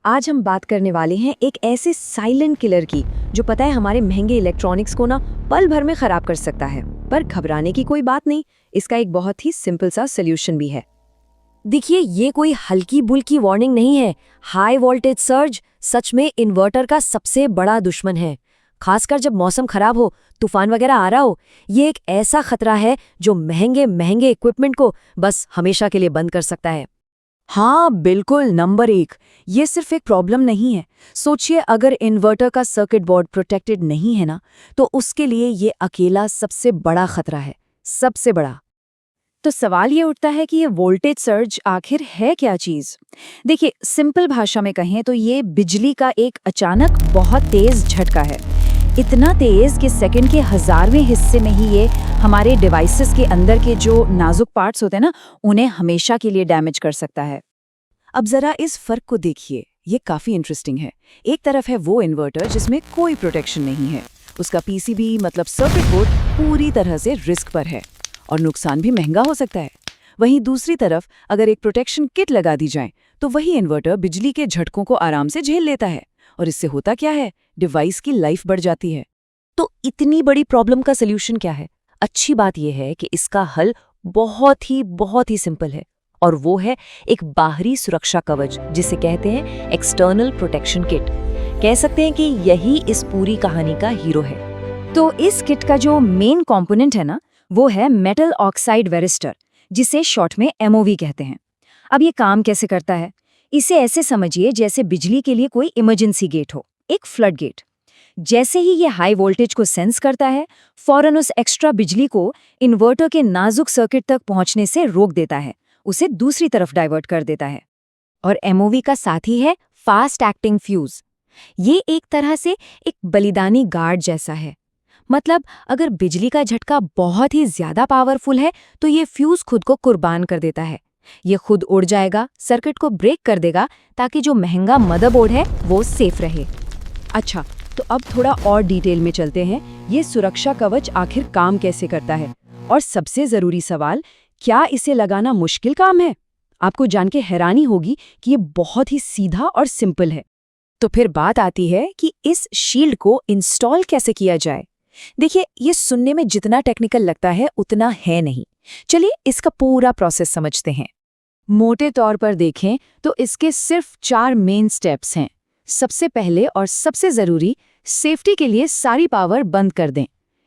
आज हम बात करने वाले हैं एक ऐसे साइलेंट किलर की जो पता है हमारे महंगे इलेक्ट्रॉनिक्स को ना पल भर में खराब कर सकता है। पर घबराने की कोई बात नहीं, इसका एक बहुत ही सिंपल सा सोल्यूशन भी है। देखिए, ये कोई हल्की बुल्की वार्निंग नहीं है। हाई वोल्टेज सर्ज सच में इन्वर्टर का सबसे बड़ा दुश्मन है। खासकर जब मौसम खराब हो, तूफान वगैरह आ रहा हो। ये एक ऐसा खतरा है जो महंगे महंगे इक्विपमेंट को बस हमेशा के लिए बंद कर सकता है। हाँ बिल्कुल, नंबर 1। ये सिर्फ एक प्रॉब्लम नहीं है। सोचिए, अगर इन्वर्टर का सर्किट बोर्ड प्रोटेक्टेड नहीं है ना, तो उसके लिए ये अकेला सबसे बड़ा खतरा है, सबसे बड़ा। तो सवाल ये उठता है कि ये वोल्टेज सर्ज आखिर है क्या चीज। देखिए, सिंपल भाषा में कहें तो ये बिजली का एक अचानक बहुत तेज झटका है। इतना तेज कि सेकंड के 1000वें हिस्से में ही ये हमारे डिवाइसेस के अंदर के जो नाजुक पार्ट्स होते हैं ना, उन्हें हमेशा के लिए डैमेज कर सकता है। अब जरा इस फर्क को देखिए, ये काफी इंटरेस्टिंग है। एक तरफ है वो इन्वर्टर जिसमें कोई प्रोटेक्शन नहीं है, उसका पीसीबी मतलब सर्किट बोर्ड पूरी तरह से रिस्क पर है और नुकसान भी महंगा हो सकता है। वहीं दूसरी तरफ अगर एक प्रोटेक्शन किट लगा दी जाए तो वही इन्वर्टर बिजली के झटकों को आराम से झेल लेता है। और इससे होता क्या है, डिवाइस की लाइफ बढ़ जाती है। तो इतनी बड़ी प्रॉब्लम का सोल्यूशन क्या है? अच्छी बात यह है कि इसका हल बहुत ही सिंपल है, और वो है एक बाहरी सुरक्षा कवच, जिसे कहते हैं एक्सटर्नल प्रोटेक्शन किट। कह सकते हैं कि यही इस पूरी कहानी का हीरो है। तो इस किट का जो मेन कंपोनेंट है ना, वो है मेटल ऑक्साइड वेरिस्टर, जिसे शॉर्ट में एमओवी कहते हैं। अब ये काम कैसे करता है? इसे ऐसे समझिए जैसे बिजली के लिए कोई इमरजेंसी गेट हो, एक फ्लड गेट। जैसे ही ये हाई वोल्टेज को सेंस करता है, फौरन उस एक्स्ट्रा बिजली को इन्वर्टर के नाजुक सर्किट तक पहुंचने से रोक देता है, उसे दूसरी तरफ डाइवर्ट कर देता है। और एमओवी का साथी है फास्ट एक्टिंग फ्यूज। ये एक तरह से एक बलिदानी गार्ड जैसा है। मतलब अगर बिजली का झटका बहुत ही ज्यादा पावरफुल है तो ये फ्यूज खुद को कुर्बान कर देता है। ये खुद उड़ जाएगा, सर्किट को ब्रेक कर देगा, ताकि जो महंगा मदरबोर्ड है वो सेफ रहे। अच्छा, तो अब थोड़ा और डिटेल में चलते हैं। ये सुरक्षा कवच आखिर काम कैसे करता है? और सबसे जरूरी सवाल, क्या इसे लगाना मुश्किल काम है? आपको जान के हैरानी होगी कि ये बहुत ही सीधा और सिंपल है। तो फिर बात आती है कि इस शील्ड को इंस्टॉल कैसे किया जाए। देखिए, ये सुनने में जितना टेक्निकल लगता है उतना है नहीं। चलिए इसका पूरा प्रोसेस समझते हैं। मोटे तौर पर देखें तो इसके सिर्फ 4 मेन स्टेप्स हैं। सबसे पहले और सबसे जरूरी, सेफ्टी के लिए सारी पावर बंद कर दें।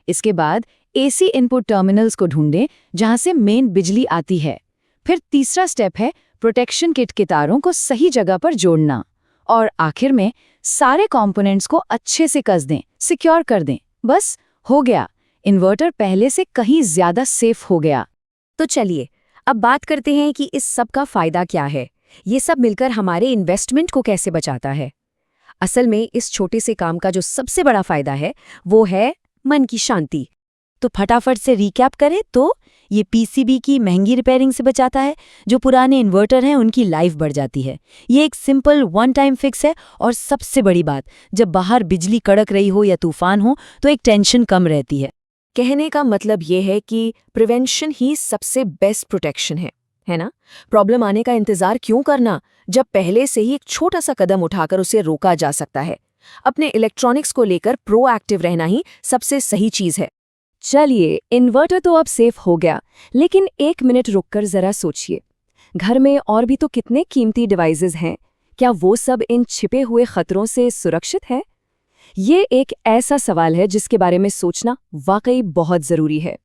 इसके बाद एसी इनपुट टर्मिनल्स को ढूंढें जहां से मेन बिजली आती है। फिर तीसरा स्टेप है प्रोटेक्शन किट के तारों को सही जगह पर जोड़ना। और आखिर में सारे कंपोनेंट्स को अच्छे से कस दें, सिक्योर कर दें। बस हो गया, इन्वर्टर पहले से कहीं ज्यादा सेफ हो गया। तो चलिए अब बात करते हैं कि इस सब का फायदा क्या है। ये सब मिलकर हमारे इन्वेस्टमेंट को कैसे बचाता है। असल में इस छोटे से काम का जो सबसे बड़ा फायदा है वो है मन की शांति। तो फटाफट से रिकैप करें तो ये पीसीबी की महंगी रिपेयरिंग से बचाता है। जो पुराने इन्वर्टर हैं उनकी लाइफ बढ़ जाती है। ये एक सिंपल वन टाइम फिक्स है। और सबसे बड़ी बात, जब बाहर बिजली कड़क रही हो या तूफान हो तो एक टेंशन कम रहती है। कहने का मतलब ये है कि प्रिवेंशन ही सबसे बेस्ट प्रोटेक्शन है ना? प्रॉब्लम आने का इंतजार क्यों करना, जब पहले से ही एक छोटा सा कदम उठाकर उसे रोका जा सकता है। अपने इलेक्ट्रॉनिक्स को लेकर प्रोएक्टिव रहना ही सबसे सही चीज है। चलिए, इन्वर्टर तो अब सेफ हो गया, लेकिन 1 मिनट रुककर जरा सोचिए, घर में और भी तो कितने कीमती डिवाइसेस हैं। क्या वो सब इन छिपे हुए खतरों से सुरक्षित है? ये एक ऐसा सवाल है जिसके बारे में सोचना वाकई बहुत जरूरी है।